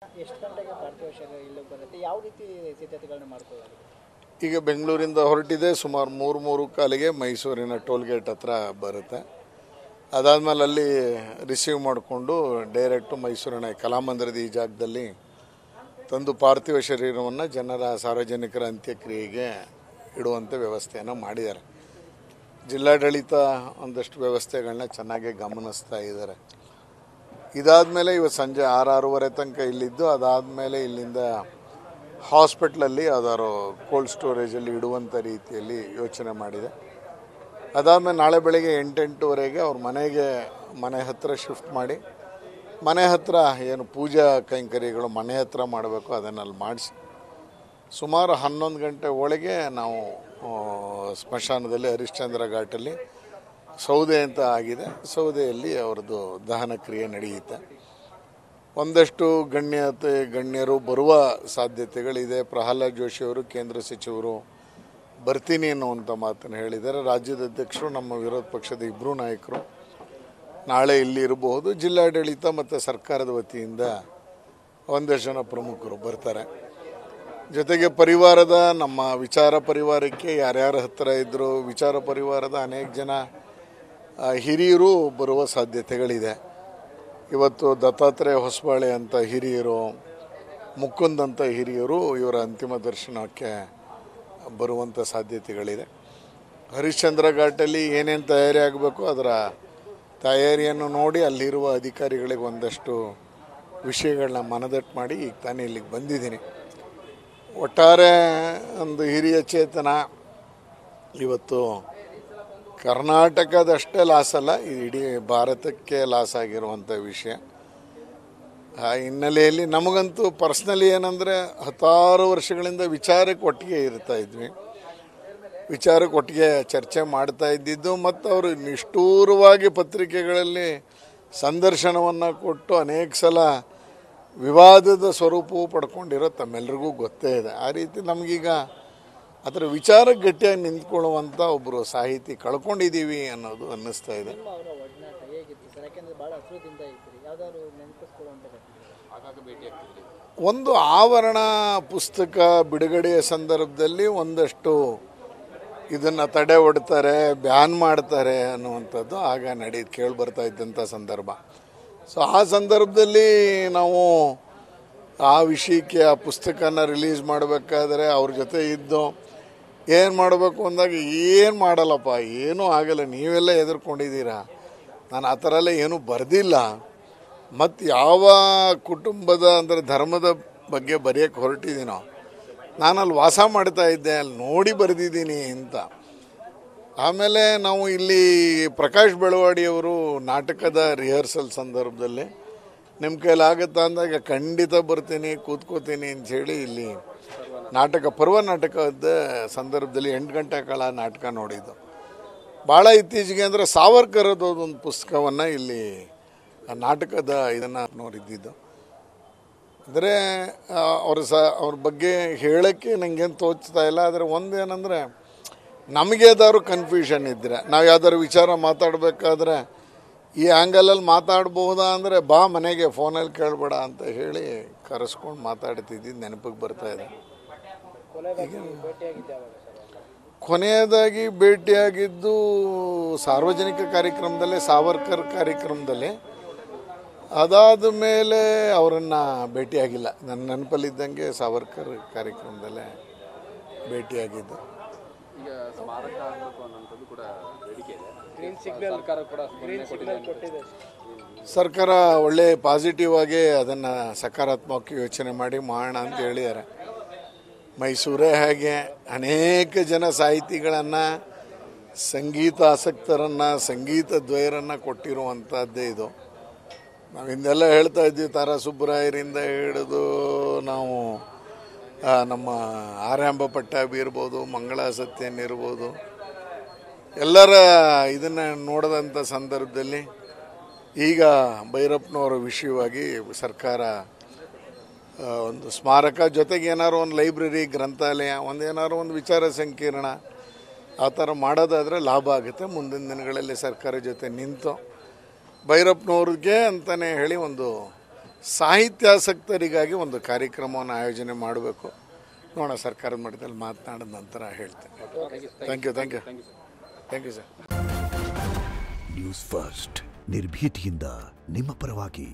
ಎಷ್ಟು ಗಂಟೆಗೆ ಪಾರ್ಥಿವ ಶರೀರ ಇಲ್ಲಿಗೆ ಬರುತ್ತೆ? ಯಾವ ರೀತಿ ಸಿದ್ಧತೆಗಳನ್ನ ಮಾಡ್ಕೊಳ್ಳೋದು? ಈಗ ಬೆಂಗಳೂರಿಂದ ಹೊರಟಿದೆ, ಸುಮಾರು 3-3:15ಗೆ ಮೈಸೂರಿನ ಟೋಲ್ಗೇಟ್ ಹತ್ರ ಬರುತ್ತೆ. ಅದಾದಮೇಲೆ ಅಲ್ಲಿ ರಿಸೀವ್ ಮಾಡಿಕೊಂಡು ಡೈರೆಕ್ಟು ಮೈಸೂರಿನ ಕಲಾಮಂದಿರದ ಈ ಜಾಗದಲ್ಲಿ ತಂದು ಪಾರ್ಥಿವ ಶರೀರವನ್ನು ಜನರ ಸಾರ್ವಜನಿಕರ ಅಂತ್ಯಕ್ರಿಯೆಗೆ ಇಡುವಂಥ ವ್ಯವಸ್ಥೆಯನ್ನು ಮಾಡಿದ್ದಾರೆ. ಜಿಲ್ಲಾಡಳಿತ ಒಂದಷ್ಟು ವ್ಯವಸ್ಥೆಗಳನ್ನ ಚೆನ್ನಾಗಿ ಗಮನಿಸ್ತಾ ಇದ್ದಾರೆ. ಇದಾದಮೇಲೆ ಇವತ್ತು ಸಂಜೆ 6-6:30 ತನಕ ಇಲ್ಲಿದ್ದು, ಅದಾದಮೇಲೆ ಇಲ್ಲಿಂದ ಹಾಸ್ಪಿಟ್ಲಲ್ಲಿ ಯಾವ್ದಾದ್ರು ಕೋಲ್ಡ್ ಸ್ಟೋರೇಜಲ್ಲಿ ಇಡುವಂಥ ರೀತಿಯಲ್ಲಿ ಯೋಚನೆ ಮಾಡಿದೆ. ಅದಾದಮೇಲೆ ನಾಳೆ ಬೆಳಗ್ಗೆ 8-8:30ಗೆ ಅವ್ರ ಮನೆ ಹತ್ತಿರ ಶಿಫ್ಟ್ ಮಾಡಿ, ಮನೆ ಹತ್ತಿರ ಏನು ಪೂಜಾ ಕೈಂಕರ್ಯಗಳು ಮನೆ ಹತ್ತಿರ ಮಾಡಬೇಕು ಅದನ್ನಲ್ಲಿ ಮಾಡಿಸಿ ಸುಮಾರು 11 ಗಂಟೆ ಒಳಗೆ ನಾವು ಸ್ಮಶಾನದಲ್ಲಿ ಹರಿಶ್ಚಂದ್ರ ಘಾಟಲ್ಲಿ ಸೌದೆ ಅಂತ ಆಗಿದೆ, ಸೌದೆಯಲ್ಲಿ ಅವ್ರದ್ದು ದಹನ ಕ್ರಿಯೆ ನಡೆಯುತ್ತೆ. ಒಂದಷ್ಟು ಗಣ್ಯರು ಬರುವ ಸಾಧ್ಯತೆಗಳಿದೆ. ಪ್ರಹ್ಲಾದ್ ಜೋಶಿ ಅವರು ಕೇಂದ್ರ ಸಚಿವರು ಬರ್ತೀನಿ ಅನ್ನುವಂಥ ಮಾತನ್ನು ಹೇಳಿದ್ದಾರೆ. ರಾಜ್ಯದ ಅಧ್ಯಕ್ಷರು, ನಮ್ಮ ವಿರೋಧ ಪಕ್ಷದ ಇಬ್ಬರು ನಾಯಕರು ನಾಳೆ ಇಲ್ಲಿ ಇರಬಹುದು. ಜಿಲ್ಲಾಡಳಿತ ಮತ್ತು ಸರ್ಕಾರದ ವತಿಯಿಂದ ಒಂದಷ್ಟು ಜನ ಪ್ರಮುಖರು ಬರ್ತಾರೆ. ಜೊತೆಗೆ ಪರಿವಾರದ ನಮ್ಮ ವಿಚಾರ ಪರಿವಾರಕ್ಕೆ ಯಾರ್ಯಾರ ಹತ್ತಿರ ಇದ್ದರು, ವಿಚಾರ ಪರಿವಾರದ ಅನೇಕ ಜನ ಹಿರಿಯರು ಬರುವ ಸಾಧ್ಯತೆಗಳಿದೆ. ಇವತ್ತು ದತ್ತಾತ್ರೇಯ ಹೊಸಬಾಳೆ ಅಂತ ಹಿರಿಯರು, ಮುಕುಂದ್ ಅಂತ ಹಿರಿಯರು ಇವರ ಅಂತಿಮ ದರ್ಶನಕ್ಕೆ ಬರುವಂಥ ಸಾಧ್ಯತೆಗಳಿದೆ. ಹರಿಶ್ಚಂದ್ರ ಘಾಟಲ್ಲಿ ಏನೇನು ತಯಾರಿ ಆಗಬೇಕು ಅದರ ತಯಾರಿಯನ್ನು ನೋಡಿ ಅಲ್ಲಿರುವ ಅಧಿಕಾರಿಗಳಿಗೆ ಒಂದಷ್ಟು ವಿಷಯಗಳನ್ನ ಮನದಟ್ಟು ಮಾಡಿ ಈಗ ತಾನೇ ಇಲ್ಲಿಗೆ ಬಂದಿದ್ದೀನಿ. ಒಟ್ಟಾರೆ ಒಂದು ಹಿರಿಯ ಚೇತನ ಇವತ್ತು ಕರ್ನಾಟಕದಷ್ಟೇ ಲಾಸ್ ಅಲ್ಲ, ಇಡೀ ಭಾರತಕ್ಕೆ ಲಾಸ್ ಆಗಿರುವಂಥ ವಿಷಯ. ಆ ಹಿನ್ನೆಲೆಯಲ್ಲಿ ನಮಗಂತೂ ಪರ್ಸ್ನಲಿ ಏನಂದರೆ 10 ವರ್ಷಗಳಿಂದ ವಿಚಾರಕ್ಕೆ ಒಟ್ಟಿಗೆ ಇರ್ತಾ ಇದ್ವಿ, ವಿಚಾರಕ್ಕೆ ಒಟ್ಟಿಗೆ ಚರ್ಚೆ ಮಾಡ್ತಾ ಇದ್ದಿದ್ದು, ಮತ್ತು ಅವರು ನಿಷ್ಠೂರವಾಗಿ ಪತ್ರಿಕೆಗಳಲ್ಲಿ ಸಂದರ್ಶನವನ್ನು ಕೊಟ್ಟು ಅನೇಕ ಸಲ ವಿವಾದದ ಸ್ವರೂಪವು ಪಡ್ಕೊಂಡಿರೋ ತಮ್ಮೆಲ್ಲರಿಗೂ ಗೊತ್ತೇ ಇದೆ. ಆ ರೀತಿ ನಮಗೀಗ ಅದರ ವಿಚಾರಕ್ಕೆ ಗಟ್ಟಿಯಾಗಿ ನಿಂತ್ಕೊಳ್ಳುವಂಥ ಒಬ್ಬರು ಸಾಹಿತಿ ಕಳ್ಕೊಂಡಿದ್ದೀವಿ ಅನ್ನೋದು ಅನ್ನಿಸ್ತಾ ಇದೆ. ಒಂದು ಆವರಣ ಪುಸ್ತಕ ಬಿಡುಗಡೆಯ ಸಂದರ್ಭದಲ್ಲಿ ಒಂದಷ್ಟು ಇದನ್ನು ತಡೆ ಒಡ್ತಾರೆ, ಬ್ಯಾನ್ ಮಾಡ್ತಾರೆ ಅನ್ನುವಂಥದ್ದು ಆಗ ಕೇಳಿಬರ್ತಾ ಇದ್ದಂಥ ಸಂದರ್ಭ. ಸೊ ಆ ಸಂದರ್ಭದಲ್ಲಿ ನಾವು ಆ ವಿಷಯಕ್ಕೆ ಆ ಪುಸ್ತಕನ ರಿಲೀಸ್ ಮಾಡಬೇಕಾದ್ರೆ ಅವ್ರ ಜೊತೆ ಇದ್ದು ಏನು ಮಾಡಬೇಕು ಅಂದಾಗ ಏನು ಮಾಡಲ್ಲಪ್ಪ, ಏನೂ ಆಗಲ್ಲ, ನೀವೆಲ್ಲ ಹೆದರ್ಕೊಂಡಿದ್ದೀರಾ, ನಾನು ಆ ಥರ ಎಲ್ಲ ಏನೂ ಬರೆದಿಲ್ಲ, ಮತ್ತು ಯಾವ ಕುಟುಂಬದ ಅಂದರೆ ಧರ್ಮದ ಬಗ್ಗೆ ಬರೆಯೋಕ್ಕೆ ಹೊರಟಿದ್ದೀನೋ ನಾನು ಅಲ್ಲಿ ವಾಸ ಮಾಡ್ತಾ ಇದ್ದೆ, ಅಲ್ಲಿ ನೋಡಿ ಬರೆದಿದ್ದೀನಿ ಅಂತ. ಆಮೇಲೆ ನಾವು ಇಲ್ಲಿ ಪ್ರಕಾಶ್ ಬೆಳವಾಡಿಯವರು ನಾಟಕದ ರಿಹರ್ಸಲ್ ಸಂದರ್ಭದಲ್ಲಿ ನಿಮ್ಮ ಕೈಲಾಗುತ್ತಾ ಅಂದಾಗ ಖಂಡಿತ ಬರ್ತೀನಿ, ಕೂತ್ಕೋತೀನಿ ಅಂಥೇಳಿ ಇಲ್ಲಿ ಪರ್ವ ನಾಟಕದ ಸಂದರ್ಭದಲ್ಲಿ 8 ಗಂಟೆ ಕಾಲ ನಾಟಕ ನೋಡಿದ್ದು. ಭಾಳ ಇತ್ತೀಚೆಗೆ ಅಂದರೆ ಸಾವರ್ಕರದ್ದು ಒಂದು ಪುಸ್ತಕವನ್ನು ಇಲ್ಲಿ ನಾಟಕದ ಇದನ್ನು ನೋಡಿದ್ದಿದ್ದು. ಅಂದರೆ ಅವ್ರ ಬಗ್ಗೆ ಹೇಳೋಕ್ಕೆ ನನಗೇನು ತೋಚ್ತಾ ಇಲ್ಲ. ಆದರೆ ಒಂದೇನೆಂದರೆ ನಮಗೆ ಯಾವ್ದಾದ್ರು ಕನ್ಫ್ಯೂಷನ್ ಇದ್ದರೆ, ನಾವು ಯಾವ್ದಾದ್ರು ವಿಚಾರ ಮಾತಾಡಬೇಕಾದ್ರೆ ಈ ಆ್ಯಂಗಲಲ್ಲಿ ಮಾತಾಡ್ಬೋದಾ ಅಂದರೆ ಬಾ ಮನೆಗೆ ಫೋನಲ್ಲಿ ಕೇಳಬೇಡ ಅಂತ ಹೇಳಿ ಕರೆಸ್ಕೊಂಡು ಮಾತಾಡ್ತಿದ್ದು ನೆನಪಿಗೆ ಬರ್ತಾ ಇದೆ. ಕೊನೆಯದಾಗಿ ಭೇಟಿಯಾಗಿದ್ದು ಸಾರ್ವಜನಿಕ ಕಾರ್ಯಕ್ರಮದಲ್ಲೇ, ಸಾವರ್ಕರ್ ಕಾರ್ಯಕ್ರಮದಲ್ಲಿ. ಅದಾದ ಮೇಲೆ ಅವರನ್ನು ಭೇಟಿಯಾಗಿಲ್ಲ. ನನ್ನ ನೆನಪಲ್ಲಿದ್ದಂಗೆ ಸಾವರ್ಕರ್ ಕಾರ್ಯಕ್ರಮದಲ್ಲೇ ಭೇಟಿಯಾಗಿದ್ದು. ಸರ್ಕಾರ ಒಳ್ಳೆ ಪಾಸಿಟಿವ್ ಆಗಿ ಅದನ್ನು ಸಕಾರಾತ್ಮಕ ಯೋಚನೆ ಮಾಡಿ ಮಾಡೋಣ ಅಂತ ಹೇಳಿದ್ದಾರೆ. ಮೈಸೂರೇ ಹಾಗೆ ಅನೇಕ ಜನ ಸಾಹಿತಿಗಳನ್ನು, ಸಂಗೀತ ಆಸಕ್ತರನ್ನು, ಸಂಗೀತ ದ್ವಯರನ್ನು ಕೊಟ್ಟಿರುವಂಥದ್ದೇ ಇದು. ನಾವು ಹಿಂದೆಲ್ಲ ಹೇಳ್ತಾ ಇದ್ವಿ, ತಾರಾ ಸುಬ್ಬರಾಯರಿಂದ ಹಿಡಿದು ನಾವು ನಮ್ಮ ಆರ್ಯಾಂಬ ಪಟ್ಟಾಭಿ ಇರ್ಬೋದು, ಮಂಗಳ ಸತ್ಯನ್ ಇರ್ಬೋದು, ಎಲ್ಲರ ಇದನ್ನು ನೋಡಿದಂಥ ಸಂದರ್ಭದಲ್ಲಿ ಈಗ ಭೈರಪ್ಪನವರ ವಿಷಯವಾಗಿ ಸರ್ಕಾರ ಒಂದು ಸ್ಮಾರಕ ಜೊತೆಗೆ ಏನಾದ್ರು ಒಂದು ಲೈಬ್ರರಿ, ಗ್ರಂಥಾಲಯ, ಏನಾದ್ರು ಒಂದು ವಿಚಾರ ಸಂಕಿರಣ ಆ ಥರ ಮಾಡೋದಾದರೆ ಲಾಭ ಆಗುತ್ತೆ. ಮುಂದಿನ ದಿನಗಳಲ್ಲಿ ಸರ್ಕಾರ ಜೊತೆ ನಿಂತು ಭೈರಪ್ಪನವ್ರಿಗೆ ಅಂತಲೇ ಹೇಳಿ ಒಂದು ಸಾಹಿತ್ಯಾಸಕ್ತರಿಗಾಗಿ ಒಂದು ಕಾರ್ಯಕ್ರಮವನ್ನು ಆಯೋಜನೆ ಮಾಡಬೇಕು. ನೋಡೋಣ, ಸರ್ಕಾರದ ಮಟ್ಟದಲ್ಲಿ ಮಾತನಾಡಿದ ನಂತರ ಹೇಳ್ತೇನೆ. Thank you sir. News first ನಿರ್ಭೀತಿಯಿಂದ ನಿಮ್ಮ ಪರವಾಗಿ.